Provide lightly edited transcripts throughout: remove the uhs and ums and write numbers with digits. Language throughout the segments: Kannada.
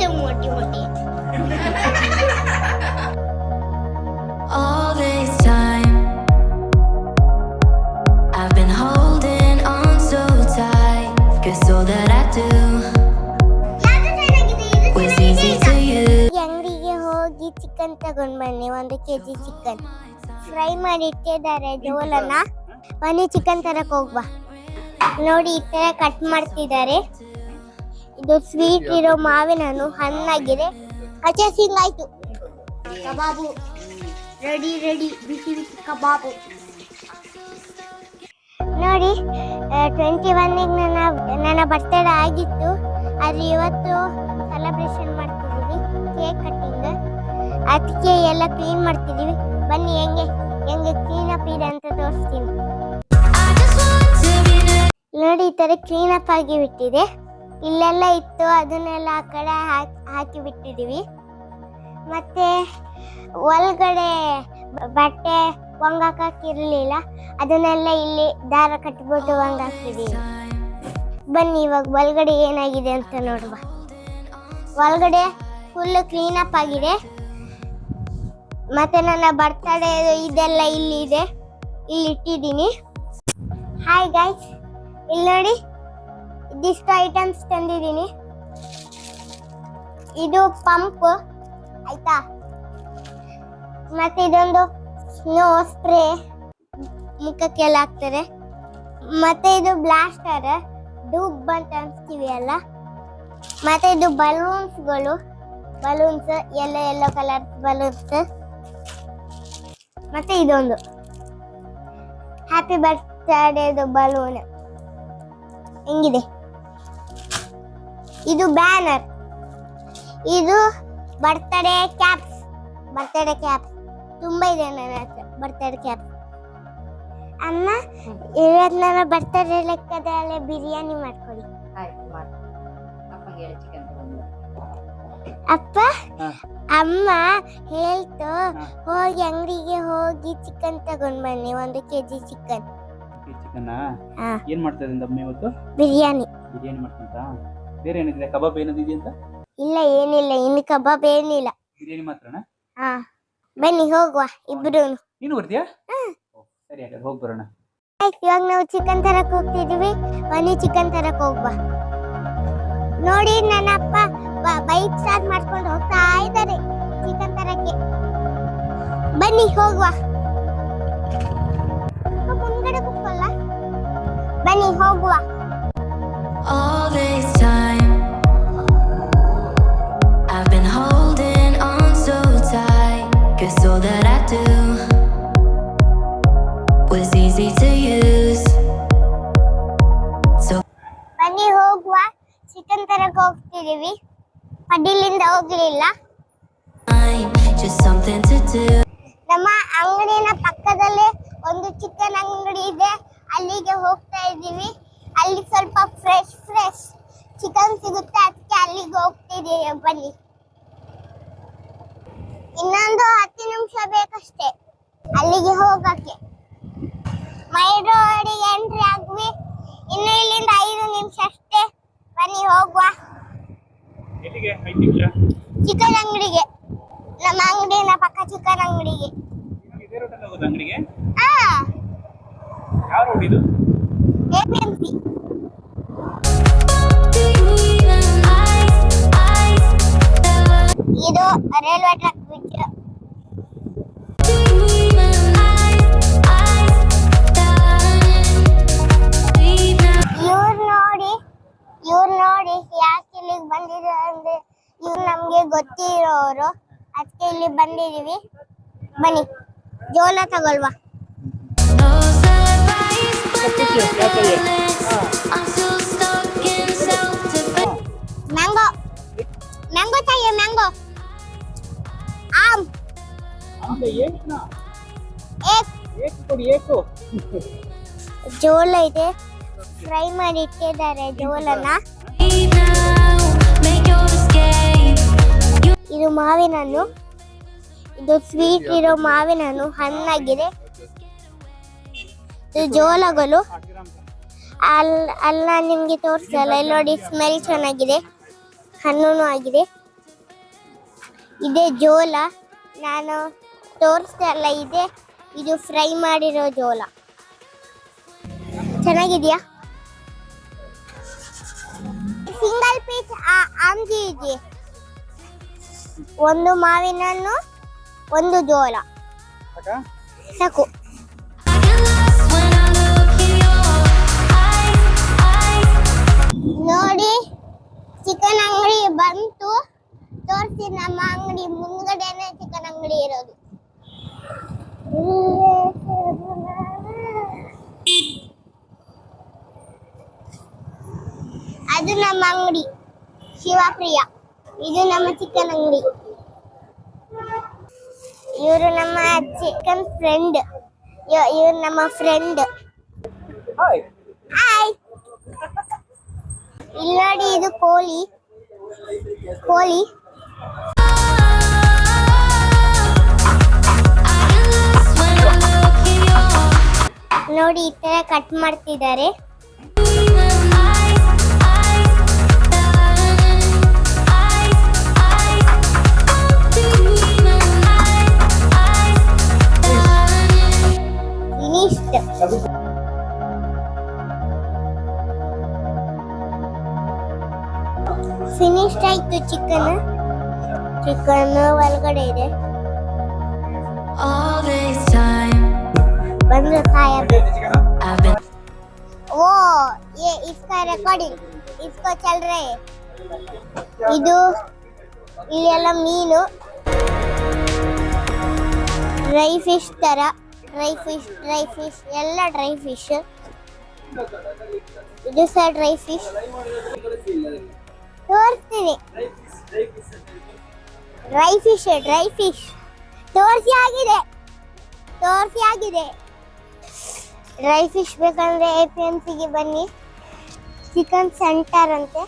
मोटी मोटी All this time I've been holding on so tight, 'cause all that I do was easy to use. ಅಂಗಡಿಗೆ ಹೋಗಿ ಚಿಕನ್ ತಗೊಂಡ್ ಬನ್ನಿ 1 kg ಚಿಕನ್ ಫ್ರೈ ಮಾಡಿ ಇಟ್ಟಿದ್ದಾರೆ ಜೋಲನ್ನ ಬನ್ನಿ ಚಿಕನ್ ತರಕ್ ಹೋಗ್ಬಾ ನೋಡಿ ಈ ತರ ಕಟ್ ಮಾಡ್ತಿದ್ದಾರೆ ಇದು ಸ್ವೀಟ್ ಇರೋ ಮಾವಿನ ಹಣ್ಣು ಹಣ್ಣಾಗಿದೆ ಹಚ್ಚ ಸಿಂಗಾಯ್ತು ಕಬಾಬು ರೆಡಿ ರೆಡಿ ಬಿಸಿ ಬಿಸಿ ಕಬಾಬು ನೋಡಿ 21ಗೆ ನನ್ನ ಬರ್ತ್ಡೇ ಆಗಿತ್ತು ಆದ್ರೆ ಇವತ್ತು ಸೆಲೆಬ್ರೇಷನ್ ಮಾಡ್ತಿದ್ದೀವಿ ಕೇಕ್ ಕಟ್ಟಿಂಗ್ ಅದಕ್ಕೆ ಎಲ್ಲ ಕ್ಲೀನ್ ಮಾಡ್ತಿದ್ದೀವಿ ಬನ್ನಿ ಹೆಂಗೆ ಕ್ಲೀನ್ ಅಪ್ ಇದೆ ಅಂತ ತೋರಿಸ್ತೀನಿ ನೋಡಿ ಈ ತರ ಕ್ಲೀನ್ ಅಪ್ ಆಗಿ ಬಿಟ್ಟಿದೆ ಇಲ್ಲೆಲ್ಲ ಇತ್ತು ಅದನ್ನೆಲ್ಲ ಆ ಕಡೆ ಹಾಕಿ ಬಿಟ್ಟಿದ್ದೀವಿ ಮತ್ತೆ ಒಳಗಡೆ ಬಟ್ಟೆ ಒಣಗಾಕಿರ್ಲಿಲ್ಲ ಅದನ್ನೆಲ್ಲ ಇಲ್ಲಿ ದಾರ ಕಟ್ಬಿಟ್ಟು ಒಣಗಾಕಿದೀವಿ ಬನ್ನಿ ಇವಾಗ ಒಳಗಡೆ ಏನಾಗಿದೆ ಅಂತ ನೋಡುವ ಒಳಗಡೆ ಫುಲ್ ಕ್ಲೀನ್ ಅಪ್ ಆಗಿದೆ ಮತ್ತೆ ನನ್ನ ಬರ್ತಡೇ ಇದೆಲ್ಲ ಇಲ್ಲಿ ಇದೆ ಇಲ್ಲಿ ಇಟ್ಟಿದ್ದೀನಿ ಹಾಯ್ ಗೈಸ್ ಇಲ್ಲಿ ನೋಡಿ ಇದಿಷ್ಟು ಐಟಮ್ಸ್ ತಂದಿದ್ದೀನಿ ಇದು ಪಂಪ್ ಆಯ್ತಾ ಮತ್ತೆ ಇದೊಂದು ಸ್ನೋ ಸ್ಪ್ರೇ ಮುಖಕ್ಕೆಲ್ಲ ಹಾಕ್ತಾರೆ ಮತ್ತೆ ಇದು ಬ್ಲಾಸ್ಟರ್ ಡೂಬ್ ಅಂತ ಅನ್ಸ್ತೀವಿ ಅಲ್ಲ ಮತ್ತೆ ಇದು ಬಲೂನ್ಸ್ ಯೆಲ್ಲೋ ಕಲರ್ ಬಲೂನ್ಸ್ ಮತ್ತೆ ಇದೊಂದು ಹ್ಯಾಪಿ ಬರ್ತ್ಡೇ ಬಲೂನ್ ಹೆಂಗಿದೆ ಇದು ಬ್ಯಾನರ್ ಇದು ಬರ್ತ್ಡೇ ಕ್ಯಾಪ್ಸ್ ತುಂಬಾ ಇದೆ ನನ್ನ ಹತ್ರ ಬರ್ತ್ಡೇ ಕ್ಯಾಪ್ಸ್ ಅಮ್ಮ ಇವತ್ತು ನನ್ನ ಬರ್ತ್ಡೇ ಲೆಕ್ಕದಲ್ಲೇ ಬಿರಿಯಾನಿ ಮಾಡ್ಕೊಡಿ ಅಪ್ಪ ಅಮ್ಮ ಹೇಳ್ತು ಹೋಗಿ ಅಂಗಡಿಗೆ ಹೋಗಿ ಚಿಕನ್ ತಗೊಂಡ್ ಬನ್ನಿ 1 kg ಚಿಕನ್ ಏನ್ ಮಾಡ್ತಾ ಇದ್ದ ಅಮ್ಮ ಇವತ್ತು ಬಿರಿಯಾನಿ ಮಾಡ್ಕೊಂತ ಬೇರೆ ಏನಿದೆ ಕಬಾಬ್ ಏನಿದೆ ಅಂತ ಇಲ್ಲ ಏನಿಲ್ಲ ಇನ್ನು ಕಬಾಬ್ ಏನಿಲ್ಲ ಬಿರಿಯಾನಿ ಮಾತ್ರನಾ ಬನ್ನಿ ಹೋಗುವ ಇಬ್ರು ನೀನು ಬರ್ತೀಯಾ ಸರಿ ಹಾಗಾದ್ರೆ ಹೋಗಿ ಬರೋಣ ಇವಾಗ ನಾವು ಚಿಕನ್ ತರಕ್ ಹೋಗ್ತಿದೀವಿ ಬನ್ನಿ ಚಿಕನ್ ತರಕ್ ಹೋಗುವ ನೋಡಿ ನನ್ನ ಅಪ್ಪ ಬೈಕ್ ಸ್ಟಾರ್ಟ್ ಮಾಡ್ಕೊಂಡು ಹೋಗ್ತಾ ಇದ್ದಾರೆ ಚಿಕನ್ ತರಕ್ಕೆ ಬನ್ನಿ ಹೋಗುವ ಮುಂದ್ಗಡೆ ಕೂತ್ಕೊಳ್ಳ ಬನ್ನಿ ಹೋಗುವ All this time I've been holding on so tight, 'cause all that I do was easy to use. So ಬನ್ನಿ ಹೋಗುವ ಚಿಕನ್ ತರಕ್ ಹೋಗ್ತಿದೀವಿ ಪಡ್ಡಿಲಿಂದ ಹೋಗ್ಲಿಲ್ಲ just something to do. ನಮ್ಮ ಅಂಗಡಿನ ಪಕ್ಕದಲ್ಲೇ ಒಂದು ಚಿಕನ್ ಅಂಗಡಿ ಇದೆ ಅಲ್ಲಿಗೆ ಹೋಗ್ತಾ ಇದೀವಿ ಅಲ್ಲಿ ಸ್ವಲ್ಪ ಫ್ರೆಶ್ ಚಿಕನ್ ಸಿಗುತ್ತೆ ಅದಕ್ಕೆ ಅಲ್ಲಿಗೆ ಹೋಗ್ತಿದೀವಿ ಬನ್ನಿ ಇನ್ನೊಂದು 10 ನಿಮಿಷ ಬೇಕಷ್ಟೇ ಅಲ್ಲಿಗೆ ಹೋಗಕ್ಕೆ ಮೈ ರೋಡಿಗೆ ಎಂಟ್ರಿ ಆಗ್ವಿ ಇನ್ನು ಇಲ್ಲಿಂದ 5 ನಿಮಿಷ ಅಷ್ಟೇ ಬನ್ನಿ ಹೋಗುವ ಚಿಕನ್ ಅಂಗಡಿಗೆ ನಮ್ಮ ಅಂಗಡಿನ ಪಕ್ಕ ಚಿಕನ್ ಅಂಗಡಿಗೆ ಯಾವ ರೋಡ್ ಇದು APMC ಇದು ರೈಲ್ವೆ ಟ್ರ್ಯಾಕ್ ಬ್ರಿಡ್ಜ್ ಇವ್ರು ನೋಡಿ ಯಾಕೆ ಇಲ್ಲಿಗೆ ಬಂದಿದ್ದಾರೆ ಅಂದ್ರೆ ಇವ್ರು ನಮ್ಗೆ ಗೊತ್ತಿರೋರು ಅದಕ್ಕೆ ಇಲ್ಲಿ ಬಂದಿದೀವಿ ಬನ್ನಿ ಜೋಲ ತಗೊಳ್ವಾ मैंगो चाहिए मैंगो आम एक ಜೋಳ ಇದೆ ಫ್ರೈ ಮಾಡಿ ಇಟ್ಟಿದ್ದಾರೆ ಜೋಳನ ಇದು ಮಾವಿನ ಹಣ್ಣು ಇದು ಸ್ವೀಟ್ ಇರೋ ಮಾವಿನ ಹಣ್ಣು ಹಣ್ಣಾಗಿದೆ ಇದು ಜೋಳಗಳು ಅಲ್ಲ ನಿಮ್ಗೆ ತೋರಿಸಲ್ಲ ಇಲ್ಲಿ ನೋಡಿ ಸ್ಮೆಲ್ ಚೆನ್ನಾಗಿದೆ ಹಣ್ಣು ಆಗಿದೆ ಇದೆ ಜೋಳ. ನಾನು ತೋರಿಸ್ದಲ್ಲ, ಇದು ಫ್ರೈ ಮಾಡಿರೋ ಜೋಳ. ಚೆನ್ನಾಗಿದ್ಯಾ? ಸಿಂಗಲ್ ಪೀಸ್ ಆಮ್ಜಿ ಇದೆ. ಒಂದು ಮಾವಿನ ಹಣ್ಣು, ಒಂದು ಜೋಳ ಸಾಕು. ನೋಡಿ, ಚಿಕನ್ ಅಂಗಡಿ ಬಂತು. ತೋರಿಸಿ, ನಮ್ಮ ಅಂಗಡಿ ಮುಂದ್ಗಡೆನೆ ಚಿಕನ್ ಅಂಗಡಿ ಇರೋದು. ಅದು ನಮ್ಮ ಅಂಗಡಿ ಶಿವಪ್ರಿಯ. ಇದು ನಮ್ಮ ಚಿಕನ್ ಅಂಗಡಿ. ಇವರು ನಮ್ಮ ಚಿಕನ್ ಫ್ರೆಂಡ್. ಇವ್ರು ನಮ್ಮ ಫ್ರೆಂಡ್. ಹಾಯ್. ಹಾಯ್. ಇಲ್ಲಿ ನೋಡಿ, ಇದು ಕೋಳಿ. ನೋಡಿ, ಈ ತರ ಕಟ್ ಮಾಡ್ತಿದ್ದಾರೆ. ಫಿನಿಶ್ಡ್ ಆಯ್ತು ಚಿಕನ್ ಒಳಗಡೆ ಇದೆ. All this time ಬಂದು ಸಾಯಬೇಕು. I've been ಓ, ये इसका रिकॉर्डिंग इसको चल रहे है. ಇದು ಇಲ್ಲೆಲ್ಲ ಮೀನು, ಡ್ರೈ ಫಿಶ್ ತರ. ಡ್ರೈ ಫಿಶ್ ಎಲ್ಲ ಡ್ರೈ ಫಿಶ್. ಇದು ಸಹ ಡ್ರೈ ಫಿಶ್. ತೋರಿಸ್ತೀನಿ. ಡ್ರೈ ಫಿಶ್ ತೋರಿಸಿ ಆಗಿದೆ. ಡ್ರೈ ಫಿಶ್ ಬೇಕಂದ್ರೆ APMCಗೆ ಬನ್ನಿ. ಚಿಕನ್ ಸೆಂಟರ್ ಅಂತೆ.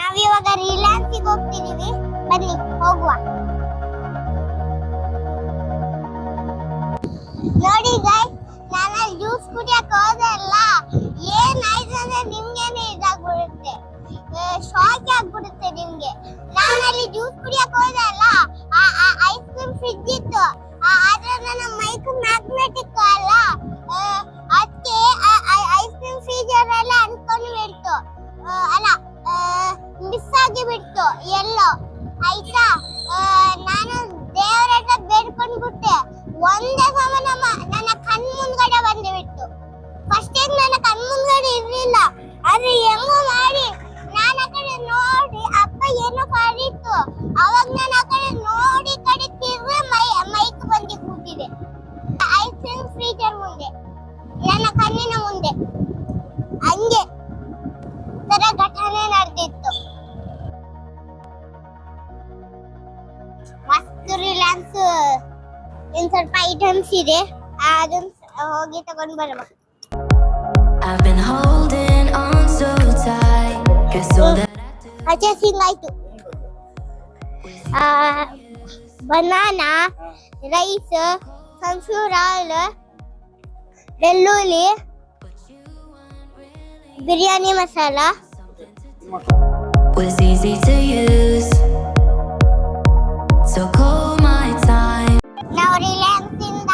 ನಾವಿವಾಗ ರಿಲಯನ್ಸ್ಗೆ ಹೋಗ್ತಿದೀವಿ. ಬನ್ನಿ, ಹೋಗುವ. ನೋಡಿ ಗೈಸ್, ನಾನು ಜ್ಯೂಸ್ ಕುಡಿಯಕ್ಕೆ ಹೋದೆ ಅಲ್ಲ, ಏನಾಯ್ತು ಅಂದ್ರೆ ನಿಮ್ಗೇನೆ ಇದಾಗ್ಬಿಡುತ್ತೆ, ಶಾಕ್ ಆಗ್ಬಿಡುತ್ತೆ ನಿಮ್ಗೆ. ನಾನಲ್ಲಿ ಜ್ಯೂಸ್ ಕುಡಿಯಕ್ಕೆ ಹೋದೆ ಅಲ್ಲ, ಐಸ್ ಕ್ರೀಮ್ ಫ್ರಿಡ್ಜ್ ಇತ್ತು. ಆದ್ರೆ ನನ್ನ ಮೈಕ್ ಮ್ಯಾಗ್ನೆಟಿಕ್ ಅಲ್ಲ, ಅದಕ್ಕೆ ಐಸ್ ಕ್ರೀಮ್ ಫ್ರೀಜರ್ ಎಲ್ಲ ಅನ್ಕೊಂಡು ಬಿಡ್ತು. ಅಲ್ಲ, ಮಿಸ್ ಆಗಿ ಬಿಡ್ತು ಎಲ್ಲೋ. ಆಯ್ತಾ, ನಾನು ದೇವರ ಹತ್ರ ಬೇಡ್ಕೊಂಡ್ಬಿಟ್ಟೆ. ಒಂದೇ ಸಮ ನನ್ನ ಕಣ್ ಮುಂದ್ಗಡೆ ಬಂದು ಬಿಟ್ಟು. ಫಸ್ಟ್ ನನ್ನ ಕಣ್ ಮುಂದ್ಗಡೆ ಇರ್ಲಿಲ್ಲ, ಆದ್ರೆ ಹೆಂಗೋ ಮಾಡಿ ನಾನು ಆ ಕಡೆ ನೋಡಿ ಅಪ್ಪ ಏನೋ ಕರೀತು. ಅವಾಗ ನಾನು ಆ ಕಡೆ ನೋಡಿ ಕಡೆ ತಿರ್ರೆ ಮೈಕ್ ಬಂದು ಕೂತಿದೆ ಐಸ್ ಕ್ರೀಮ್ ಫ್ರೀಜರ್ ಮುಂದೆ, ನನ್ನ ಕಣ್ಣಿನ ಮುಂದೆ. ಹಂಗೆ ತರ ಘಟನೆ ನಡೆದಿತ್ತು. ಮಸ್ತ್ ರಿಲಯನ್ಸ್ ಇನ್ ಸ್ವಲ್ಪ ಐಟಮ್ಸ್ ಇದೆ, ಅದನ್ನ ಹೋಗಿ ತಗೊಂಡ್ ಬರುವ. I've been holding on so tight, guess all that purchasing ಆಯ್ತು. ಬನಾನಾ, ರೈಸ್, ಸನ್ಫ್ಲವರ್ ಆಯಿಲ್, ಬೆಳ್ಳುಳ್ಳಿ, biryani masala. was easy to use, so call my time. ನಾವು ರಿಲಯನ್ಸ್ ಇಂದ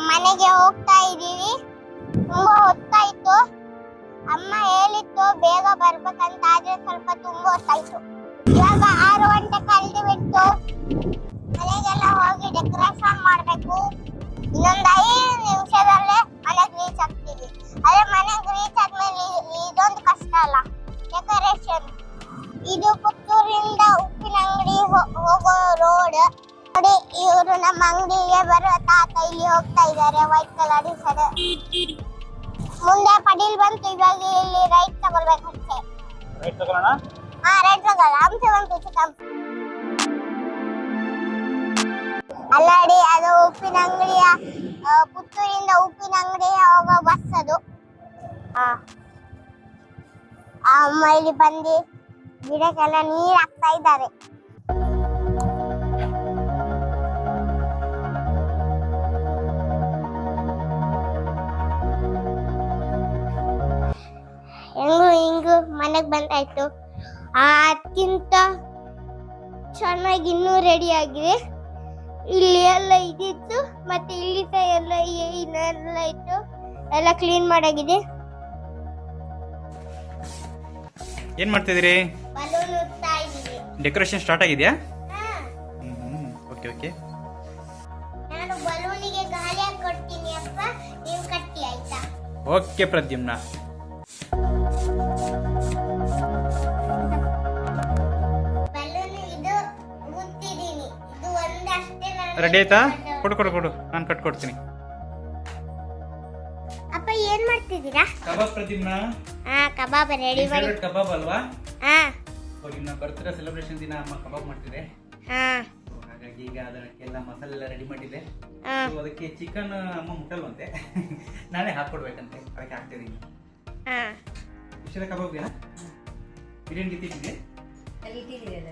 ಮನೆಗೆ ಹೋಗ್ತಾ ಇದೀವಿ. ತುಂಬಾ ಹೊತ್ತಾಯ್ತು. ಅಮ್ಮ ಹೇಳಿತ್ತು ಬೇಗ ಬರ್ಬೇಕಂತ, ಆದ್ರೆ ಸ್ವಲ್ಪ ತುಂಬಾ ಹೊತ್ತಾಯ್ತು. ಇವಾಗ 6 ಗಂಟೆ ಕಳೆದು ಬಿಟ್ಟು ಮನೆಗೆಲ್ಲ ಹೋಗಿ ಡೆಕೋರೇಷನ್ ಮಾಡ್ಬೇಕು. ಇನ್ನೊಂದು 5 ನಿಮಿಷದಲ್ಲೇ ಮನೆಗೆ ರೀಚ್ ಆಗ್ತೀವಿ. ಅದೇ ಮನೆಗೆ ರೀಚ್ ಆದ್ಮೇಲೆ ಇದೊಂದು ಕಷ್ಟ ಅಲ್ಲ, ಡೆಕೋರೇಷನ್. ಇದು ಪುತ್ತೂರಿಂದ ಉಪ್ಪಿನ ಅಂಗಡಿ ಹೋಗೋ ರೋಡ್. ನೋಡಿ, ಇವರು ನಮ್ಮ ಅಂಗಡಿಗೆ ಬರೋ ತಾತ ಇಲ್ಲಿ ಹೋಗ್ತಾ ಇದ್ದಾರೆ, ವೈಟ್ ಕಲರ್ ಸರ್. ಮುಂದೆ ಪಡೀಲ್ ಬಂತು, ಇವಾಗ ಇಲ್ಲಿ ರೈಟ್ ತಗೊಳ್ಬೇಕಂತೆ. ರೈಟ್ ತಗೊಳ್ಳೋಣ. ರೈಟ್ ತಗೊಳ್ಳ, ಅಂಶ ಬಂತು ಚಿಕನ್. ಅಲ್ಲಾಡಿ, ಅದು ಉಪ್ಪಿನ ಅಂಗಡಿಯ ಪುತ್ತೂರಿಂದ ಉಪ್ಪಿನ ಅಂಗಡಿ ಹೋಗೋ ಬಸ್ ಅದು. ಅಮ್ಮ ಇಲ್ಲಿ ಬಂದು ಗಿಡಕ್ಕೆಲ್ಲ ನೀರ್ ಹಾಕ್ತಾ ಇದ್ದಾರೆ. ಹೆಂಗು ಹಿಂಗು ಮನೆಗೆ ಬಂದಾಯ್ತು. ಅದಕ್ಕಿಂತ ಚೆನ್ನಾಗಿ ಇನ್ನೂ ರೆಡಿ ಆಗಿದೆ. ಇಲ್ಲಿ ಎಲ್ಲ ಇದ್ದಿತ್ತು, ಮತ್ತೆ ಇಲ್ಲಿ ಸಹ ಎಲ್ಲ ಇನ್ನೆಲ್ಲ ಇತ್ತು, ಎಲ್ಲ ಕ್ಲೀನ್ ಮಾಡಾಗಿದೆ. ಏನ್ ಮಾಡ್ತಿದ್ದೀರಿ? ಬಲೂನ್ ಉಡ್ತಾ ಇದೀವಿ. ಡೆಕೋರೇಷನ್ ಸ್ಟಾರ್ಟ್ ಆಗಿದೆಯಾ? Okay okay. ನಾನು ಬಲೂನಿಗೆ ಗಾಳಿ ಹಾಕಿ ಕೊಡ್ತೀನಿ ಅಪ್ಪ, ನೀವು ಕಟ್ಟಿ ಆಯ್ತಾ? ಓಕೆ ಪ್ರದ್ಯುಮ್ನ. ಬಲೂನ್ ಇದು ಊದ್ತಿದೀನಿ. ಇದು ಒಂದಷ್ಟೇ ನಾನು ರೆಡಿ ಆಯ್ತಾ? ಕೊಡು ಕೊಡು ಕೊಡು, ನಾನು ಕಟ್ಕೊಡ್ತೀನಿ. ಅಪ್ಪ ಏನ್ ಮಾಡ್ತಿದ್ದೀರಾ? ಕಬಾಬ್ ಪ್ರದ್ಯುಮ್ನ. ಕಬಾಬ್ ರೆಡಿ ಮಾಡಿ. ಫೇವರೇಟ್ ಕಬಾಬ್ ಅಲ್ವಾ? ಹಾ ಇನ್ನ ಬರ್ತ್ಡೇ ಸೆಲೆಬ್ರೇಷನ್ ದಿನ ಅಮ್ಮ ಕಬಾಬ್ ಮಾಡ್ತಿದೆ. ಹಾ ಹಾಗಾಗಿ ಈಗ ಅದಕ್ಕೆಲ್ಲ ಮಸಾಲೆ ಎಲ್ಲ ರೆಡಿ ಮಾಡಿದೆ. ಹಾ So, ಅದಕ್ಕೆ ಚಿಕನ್ ಅಮ್ಮ ಮುಟ್ಟಲ್ವಂತೆ. ನಾನೇ ಹಾಕೊಡ್ಬೇಕಂತೆ, ಅದಕ್ಕೆ ಹಾಕ್ತಿದ್ದೀನಿ. ಹಾ ಇಷ್ಟೆಲ್ಲ ಕಬಾಬ್ಗೆ ಬಿರಿಯಾನಿ ಇಟ್ಟಿದ್ದೆ. ಅಲ್ಲಿ ಇಟ್ಟಿದ್ದೀರಲ್ಲ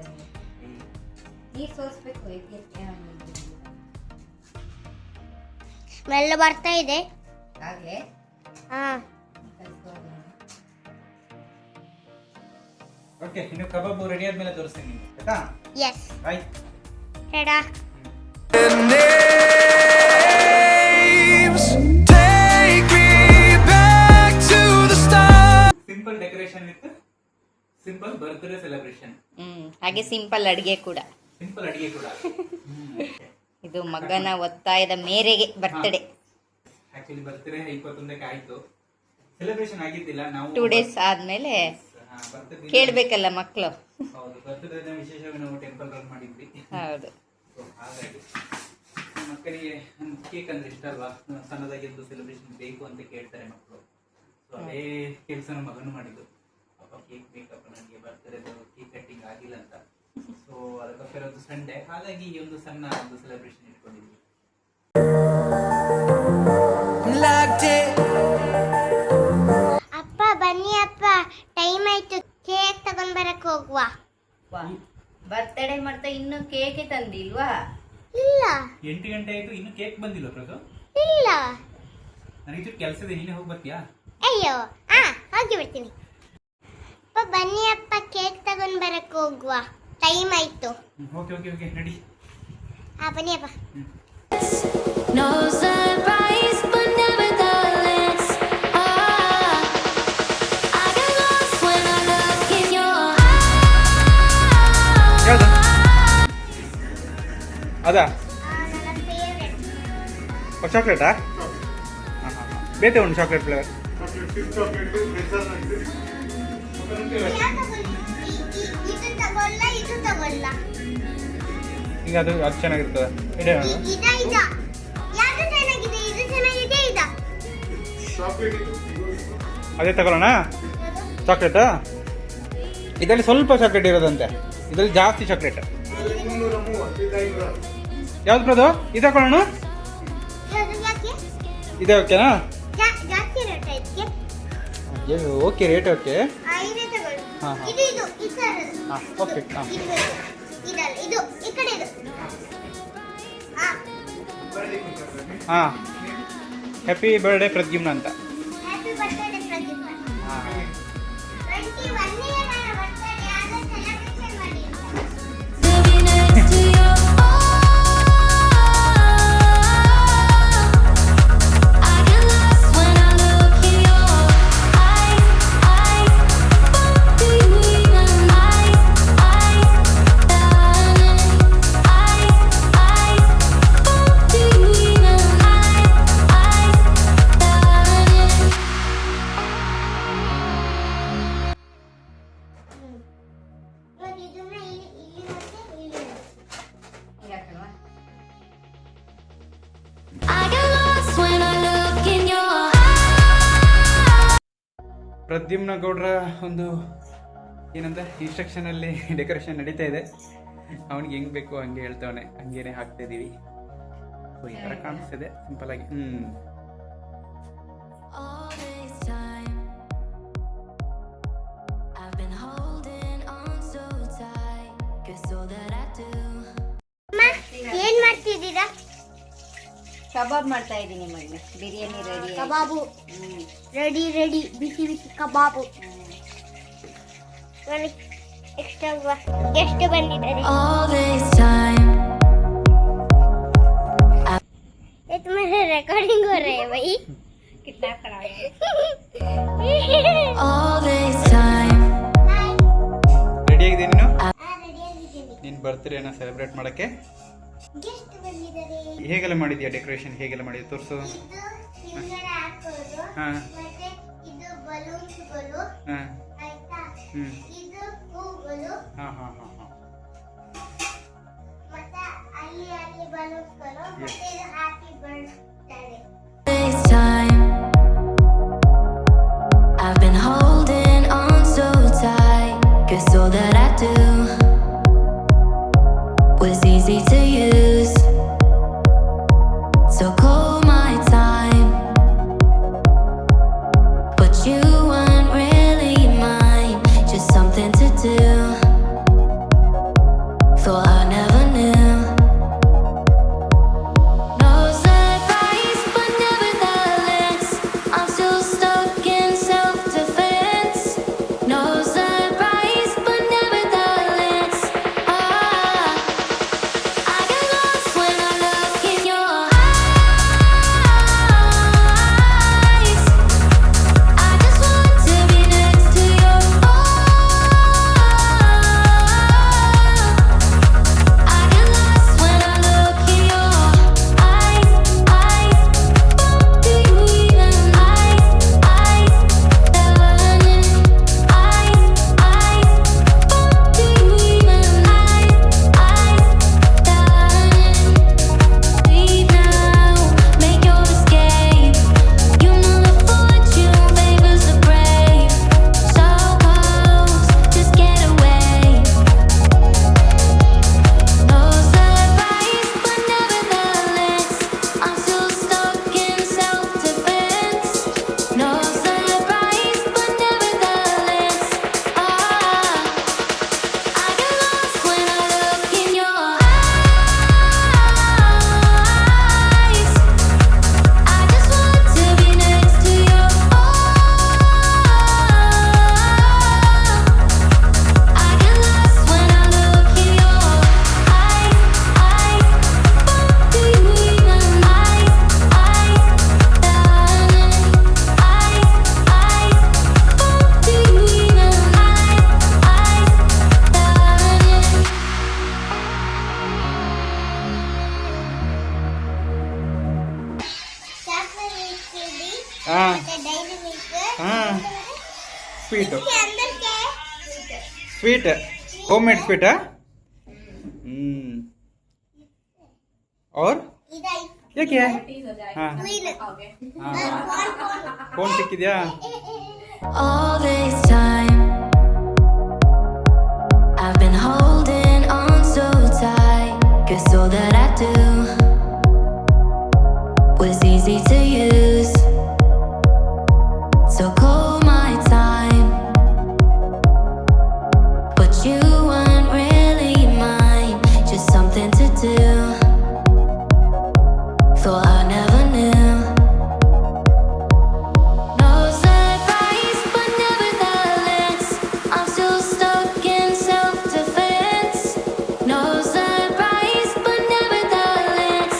ನೀರು ಸೋಸ್ಬೇಕು. ಸ್ಮೆಲ್ ಬರ್ತಾ ಇದೆ. ಆಗಲೇ ಹಾ ಓಕೆ, ಇನ್ನು ಕಬಾಬ್ ರೆಡಿ ಆದ್ಮೇಲೆ ತೋರಿಸ್ತೀನಿ ನಿಮ್ಗೆ, ಆಯ್ತಾ? ಎಸ್ ಆಯ್ತು. ರೆಡಾ? Simple decoration with simple birthday celebration. ಹಾಗೆ ಸಿಂಪಲ್ ಅಡುಗೆ ಕೂಡ. ಸಿಂಪಲ್ ಅಡಿಗೆ ಕೂಡ. ಇದು ಮಗನ ಒತ್ತಾಯದ ಮೇರೆಗೆ ಬರ್ತಡೆ. ಆಕ್ಚುಲಿ ಬರ್ತ್ಡೇ 21ಕ್ಕೆ ಆಯ್ತು, ಸೆಲೆಬ್ರೇಷನ್ ಆಗಿದ್ದಿಲ್ಲ. ನಾವು 2 days ಆದ್ಮೇಲೆ birthday ಕೇಳ್ಬೇಕಲ್ಲ ಮಕ್ಕಳು. ಹೌದು, ಬರ್ತ್ಡೇ ವಿಶೇಷವಾಗಿ ನಾವು ಟೆಂಪಲ್ ರನ್ ಮಾಡಿದ್ವಿ. ಹೌದು. So, ಹಾಗಾಗಿ ಮಕ್ಕಳಿಗೆ ಕೇಕ್ ಅಂದ್ರೆ ಇಷ್ಟ ಅಲ್ವಾ, ಸಣ್ಣದಾಗಿ ಒಂದು ಸೆಲೆಬ್ರೇಷನ್ ಬೇಕು ಅಂತ ಕೇಳ್ತಾರೆ ಮಕ್ಕಳು. ಸೊ ಅದೇ ಕೆಲಸ ಮಗನು ಮಾಡಿದ್ದು. ಅಪ್ಪ ಕೇಕ್ ಬೇಕಪ್ಪ, ನನಗೆ ಬರ್ತ್ಡೇ ಕೇಕ್ ಕಟ್ಟಿಂಗ್ ಆಗಿಲ್ಲ ಅಂತ. ಸೊ ಅದಕ್ಕೋಸ್ಕರ ಒಂದು ಸಂಡೇ, ಹಾಗಾಗಿ ಈ ಒಂದು ಸಣ್ಣ ಒಂದು ಸೆಲೆಬ್ರೇಷನ್ ಇಟ್ಕೊಂಡಿದ್ವಿ. ಅಪ್ಪ ಬನ್ನಿ ಅಪ್ಪ, ಟೈಮ್ ಆಯ್ತು, ಕೇಕ್ ತಗೊಂಡ್ ಬರಕ್ ಹೋಗುವ. ಬರ್ತಡೇ ಮಾಡ್ತಾ ಇನ್ನು ಕೇಕೆ ತಂದಿಲ್ವಾ? ಇಲ್ಲ 8 ಗಂಟೆ ಆಯ್ತು, ಇನ್ನು ಕೇಕ್ ಬಂದಿಲ್ಲ ಪ್ರದು. ಇಲ್ಲ. ನನಗೆ ಕೆಲಸ ಇದೆ, ನೀನೇ ಹೋಗಿ ಬರ್ತೀಯಾ? ಅಯ್ಯೋ ಹೋಗಿ ಬಿಡ್ತೀನಿ. ಅಪ್ಪ ಬನ್ನಿ ಅಪ್ಪ, ಕೇಕ್ ತಗೊಂಡ್ ಬರಕ್ ಹೋಗುವ, ಟೈಮ್ ಆಯ್ತು. Okay okay okay, ready. ಬನ್ನಿ ಅಪ್ಪ. No sunrise, but nevertheless, I get lost when I look in your eyes. ಯಾವ್ದು ಅದಾ? ನನ್ನ ಫೇವರೆಟ್ ಚಾಕ್ಲೇಟಾ? ಬೇತೆ ಉಂಟು ಚಾಕ್ಲೇಟ್ ಫ್ಲೇವರ್. ಇದು ತಗೊಳ್ಳ, ಇದು ತಗೊಳ್ಳ. ಈಗ ಅದು ಚೆನ್ನಾಗಿರ್ತದೆ. ಇದ ಯಾವುದು ಚೆನ್ನಾಗಿದೆ? ಇದು ಚೆನ್ನಾಗಿದೆ. ಅದೇ ತಗೊಳ್ಳೋಣ ಚಾಕ್ಲೇಟ್. ಇದರಲ್ಲಿ ಸ್ವಲ್ಪ ಚಾಕ್ಲೇಟ್ ಇರೋದಂತೆ, ಇದರಲ್ಲಿ ಜಾಸ್ತಿ ಚಾಕ್ಲೇಟ್. ಯಾವ್ದು ಪ್ರದು? ಇದು ತಗೊಳ್ಳೋಣ. ಇದೆ ಓಕೆನಾ? ಜಾಸ್ತಿ ರೇಟ್ ಐತೆ. Okay, rate okay. ಇದೇ ತಗೊಳ್ಳಿ. ಹಾಂ ಹಾಂ ಇದು ಈ ಥರದ್ದು. ಹಾಂ ಓಕೆ. ಹಾಂ ಇದಲ್ಲ, ಇದು ಈ ಕಡೆ ಇದು. ಹಾಂ, ಹ್ಯಾಪಿ ಬರ್ಡೇ ಪ್ರದ್ಯುಮ್ನ ಅಂತ. Happy birthday Pradeep. ಹಾಂ 21 ಇಯರ್ ನನ್ನ ಬರ್ತ್ಡೇ, ಆಗ ಸೆಲೆಬ್ರೇಷನ್ ಮಾಡಿ. To be next to you. I get lost when I look in your eyes. Between my eyes, darling. Between my eyes, darling. ನೋಡಿ ಇದನ್ನ ಇಲ್ಲಿ ಮತ್ತೆ ಇಲ್ಲಿ. I get lost when I look in your eyes. Pradyumna ಗೌಡ್ರ ಒಂದು ಏನಂತ ಇನ್ಸ್ಟ್ರಕ್ಷನ್ ಅಲ್ಲಿ ಡೆಕೋರೇಷನ್ ನಡೀತಾ ಇದೆ. ಅವನಿಗೆ ಹೆಂಗ್ ಬೇಕು ಹಂಗೆ ಹೇಳ್ತಾವನೆ, ಹಂಗೇನೆ ಹಾಕ್ತಾ ಇದೀವಿ. ಸೊ ಈ ತರ ಕಾಣಿಸ್ತಿದೆ ಸಿಂಪಲ್ ಆಗಿ. All this time, I've been holding on so tight, 'cause all that I do. ಅಮ್ಮ, ಏನ್ ಮಾಡ್ತಿದ್ದೀರಾ? ಕಬಾಬ್ ಮಾಡ್ತಾ ಇದ್ದೀನಿ ಮಗನೇ. ಬಿರಿಯಾನಿ ರೆಡಿ. ಕಬಾಬು ರೆಡಿ, ಬಿಸಿ ಬಿಸಿ ಕಬಾಬು. ನೋಡಿ ಎಕ್ಸ್ಟ್ರಾ ಗೆಸ್ಟ್ ಬಂದಿದ್ದಾರೆ. All this time, ये तुम्हारा रिकॉर्डिंग हो रहा है भाई. कितना खड़ा है all this time, ರೆಡಿ ಆಗಿದ್ದೀನಿ ನೀನು? ರೆಡಿ ಆಗಿದ್ದೀನಿ. ನಿನ್ನ ಬರ್ತ್ಡೇನ ಸೆಲೆಬ್ರೇಟ್ ಮಾಡೋಕ್ಕೆ ಗೆಸ್ಟ್ ಬಂದಿದ್ದಾರೆ. ಹೇಗೆಲ್ಲ ಮಾಡಿದ್ಯಾ? ಡೆಕೋರೇಷನ್ ಹೇಗೆಲ್ಲ ಮಾಡಿದ್ಯಾ ತೋರಿಸು. ಇದು ಹಿಂಗಡೆ ಹಾಕೋದು ಹಾಂ ಮತ್ತೆ ಇದು ಬಲೂನ್ಸ್ಗಳು ಹಾಂ ಆಯ್ತಾ. ಹ್ಞೂ ಇದು ಹೂಗಳು ಹಾಂ ಹಾಂ ಹಾಂ ಹಾಂ ಮತ್ತೆ ಅಲ್ಲಿ ಬಲೂನ್ಸ್ಗಳು ಮತ್ತೆ ಇದು happy birthday. this time, I've been holding on so tight, 'cause all that I do was easy to use. So call my time, but you weren't really mine, just something to do. Thought I never knew. No surprise, but nevertheless, I'm still stuck in self-defense. No surprise, but nevertheless, I get lost when I look in your eyes. I just want to be next to your I get lost when I look in your eyes. Do you even eyes? Darling, do you even darling? Leave now, make your escape. You know the fortune favors the brave. So close, just get away. No surprise, but nevertheless, I'm still stuck in self-defense. No surprise, but nevertheless, I get lost when I look in your eyes. I just want to be next to your I get lost when I look in your eyes. Do you even darling? Do you even chocolate ಇಟ್ಟಿದ್ವಿ ಹಾಂ ಮತ್ತೆ ಡೈರಿ ಮಿಲ್ಕ್ ಹಾಂ ಸ್ವೀಟು अंदर क्या है ಸ್ವೀಟ್ ಹೋಮ್ ಮೇಡ್ ಸ್ವೀಟಾ और इधर ये क्या है? हाँ क्वीन हाँ कौन सिक्किದ್ಯಾ? all this time, I've been holding on so tight, 'cause all that I do was easy to use. So call my time, but you weren't really mine, just something to do. Thought I never knew. No surprise, but nevertheless, I'm still stuck in self-defense. No surprise, but nevertheless,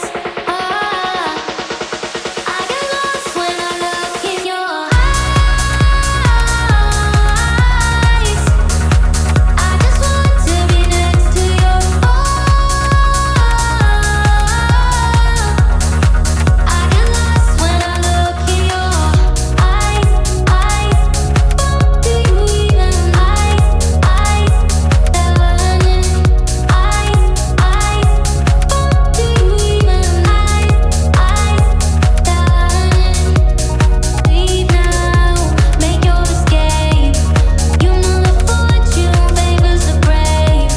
I get lost when I look in your eyes. I just want to be next to your I get lost when I look in your eyes. Do you even darling? Do you even darling? Leave now, make your escape. You know the fortune favors the brave.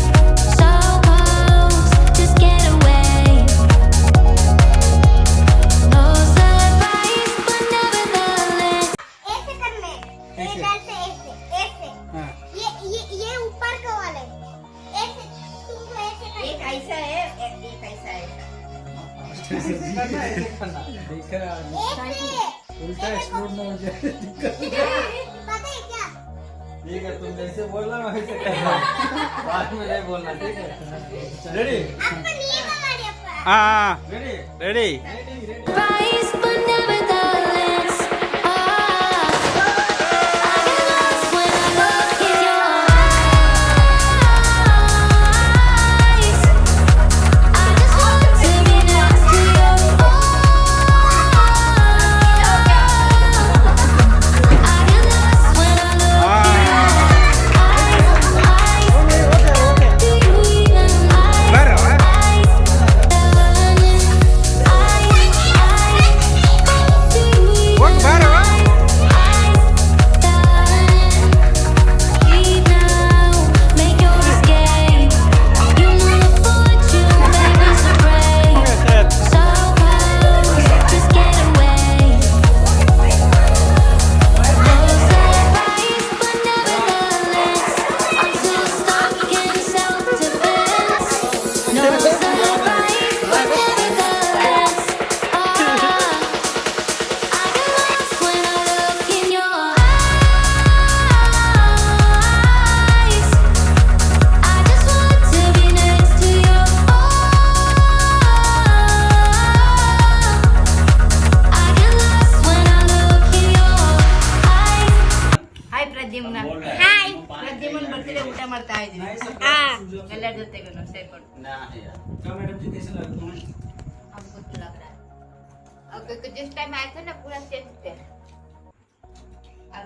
So close, just get away. No surprise, but nevertheless. ऐसे करने ऐसे? इधर से ऐसे हाँ ये ऊपर का वाला है ऐसे तुमको ऐसे एक करना ऐसा है एक ऐसा है ऐसे उल्टा एक्सप्लोर ना हो जाए पता है क्या ठीक है, तुम जैसे बोलना मैं वैसे करना, बाद में नहीं बोलना, ठीक है? Ready ready ready Rise, but never the less. I get lost when I look in your eyes. I just want to be next to you. I get lost when I look in your eyes. Do you even hi Pradyumna hi Pradyumna ಬರ್ತಿದೆ ಊಟ ಮಾಡ್ತಾ ಇದ್ದೀನಿ ಎಲ್ಲರ ಜೊತೆಗೂ ಸೇರ್ಕೊಂಡು अब कुछ लग रहा है अब जिस टाइम आया था ना पूरा सेट थे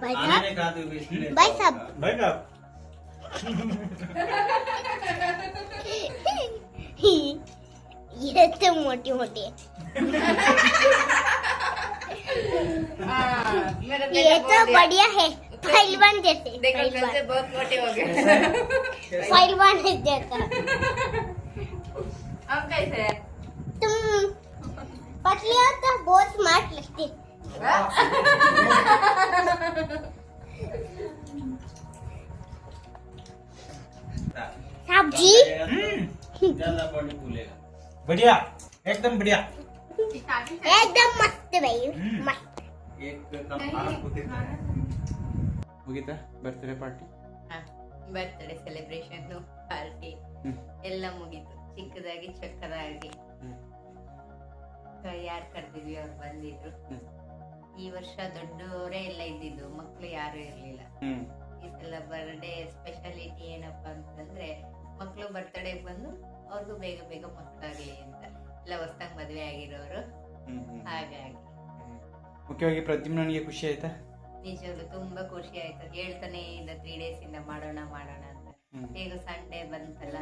भाई आने में कहा तो इसलिए भाई साहब भाई साहब ये तो मोटी मोटी मेरा ये तो बढ़िया है पहलवान जैसे देखो कल से बहुत मोटे हो गए पहलवान जैसा हम कैसे हैं तुम पतली हो तो बहुत स्मार्ट लगती साहब जी ज्यादा बॉडी फूलेगा बढ़िया एकदम बढ़िया एकदम मस्त भाई मस्त एक कम आराम होते ಮುಗಿತಾ birthday party birthday celebration party ಎಲ್ಲ ಮುಗೀತು ಚಿಕ್ಕದಾಗಿ ಚಕ್ಕದಾಗಿ ಯಾರು ಕರೆದಿದ್ವಿ ಅವ್ರು ಬಂದಿದ್ರು ಈ ವರ್ಷ ದೊಡ್ಡವರೇ ಎಲ್ಲ ಇದ್ದಿದ್ದು ಮಕ್ಳು ಯಾರು ಇರ್ಲಿಲ್ಲ ಈ ಸಲ ಬರ್ಡೇ ಸ್ಪೆಷಾಲಿಟಿ ಏನಪ್ಪಾ ಅಂತಂದ್ರೆ ಮಕ್ಳು ಬರ್ತ್ಡೇ ಬಂದು ಅವ್ರಿಗೂ ಬೇಗ ಬೇಗ ಮಕ್ಕಳಾಗ್ಲಿ ಅಂತ ಎಲ್ಲ ಹೊಸ್ದಾಗಿ ಮದ್ವೆ ಆಗಿರೋರು ಹಾಗಾಗಿ ಮುಖ್ಯವಾಗಿ ಪ್ರದ್ಯುಮ್ನಿಗೆ ಖುಷಿ ಆಯ್ತಾ ನಿಜವಾಗ್ಲು ತುಂಬಾ ಖುಷಿ ಆಯ್ತು ಹೇಳ್ತಾನೆ ಇದ್ದ 3 days ಇಂದ ಮಾಡೋಣ ಮಾಡೋಣ ಅಂತ ಈಗ ಸಂಡೇ ಬಂತಲ್ಲ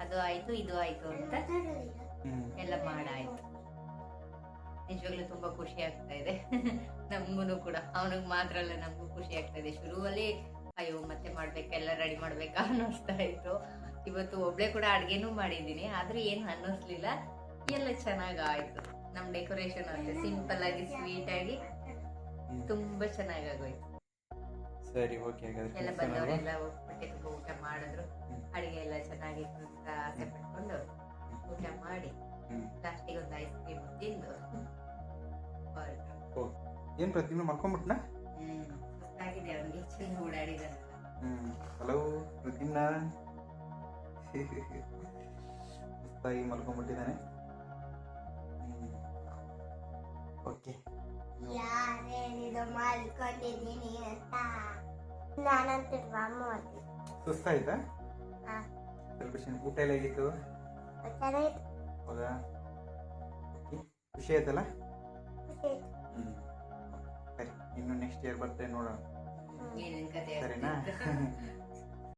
ಅದು ಆಯ್ತು ಇದು ಆಯ್ತು ಅಂತ ಎಲ್ಲ ಮಾಡಾಯ್ತು ನಿಜವಾಗ್ಲೂ ತುಂಬಾ ಖುಷಿ ಆಗ್ತಾ ಇದೆ ನಮ್ಗೂನು ಕೂಡ ಅವನಿಗೆ ಮಾತ್ರ ಅಲ್ಲ ನಮಗೂ ಖುಷಿ ಆಗ್ತಾ ಇದೆ ಶುರುವಲ್ಲಿ ಅಯ್ಯೋ ಮತ್ತೆ ಮಾಡ್ಬೇಕಾ ಎಲ್ಲ ರೆಡಿ ಮಾಡ್ಬೇಕಾ ಅನ್ನಿಸ್ತಾ ಇತ್ತು ಇವತ್ತು ಒಬ್ಳೆ ಕೂಡ ಅಡ್ಗೆನೂ ಮಾಡಿದೀನಿ ಆದ್ರೆ ಏನು ಅನ್ನಿಸ್ಲಿಲ್ಲ ಎಲ್ಲ ಚೆನ್ನಾಗಾಯ್ತು ನಮ್ ಡೆಕೋರೇಷನ್ ಅಷ್ಟೇ ಸಿಂಪಲ್ ಆಗಿ ಸ್ವೀಟ್ ಆಗಿ ತುಂಬಾ ಚೆನ್ನಾಗೋಯ್ತು ಸರಿ ಓಕೆ ಹಾಗಾದ್ರೆ ಎಲ್ಲ ಬಂದವರೆಲ್ಲ ಹೊಟ್ಟೆ ತುಂಬ ಊಟ ಮಾಡಿದ್ರು ಅಡಿಗೆ ಎಲ್ಲ ಚೆನ್ನಾಗಿತ್ತು ಅಂತ ಆಸೆ ಪಟ್ಕೊಂಡು ಊಟ ಮಾಡಿ ಲಾಸ್ಟಿಗೆ ಒಂದು ಐಸ್ ಕ್ರೀಮ್ ತಿಂದು ಹೊರಟು ಏನ್ ಪ್ರದ್ಯುಮ್ನ ಮಲ್ಕೊಂಡ್ಬಿಟ್ನಾ ಸುಸ್ತಾಗಿದೆ ಅವನಿಗೆ ಚೆಂದ ಓಡಾಡಿದಂತ ಹಲೋ ಪ್ರದ್ಯುಮ್ನ ಸುಸ್ತಾಗಿ ಮಲ್ಕೊಂಡ್ಬಿಟ್ಟಿದ್ದಾನೆ ಓಕೆ ಯಾರೇನಿದು ಮಲ್ಕೊಂಡಿದ್ದೀನಿ ಅಂತ ನಾನಂತೂ ಡ್ರಾಮ ಮಾಡ್ತೀನಿ ಸುಸ್ತಾಯ್ತಾ ಹಾ ಸೆಲೆಬ್ರೇಷನ್ ಊಟ ಎಲ್ಲ ಹೇಗಿತ್ತು ಚೆನ್ನಾಗಿತ್ತು ಹೌದಾ ಖುಷಿ ಆಯ್ತಲ್ಲ ಸರಿ ಇನ್ನು ನೆಕ್ಸ್ಟ್ ಇಯರ್ ಬರ್ತೇನೆ ನೋಡೋಣ ಏನೇನ್ ಕತೆ ಸರಿನಾ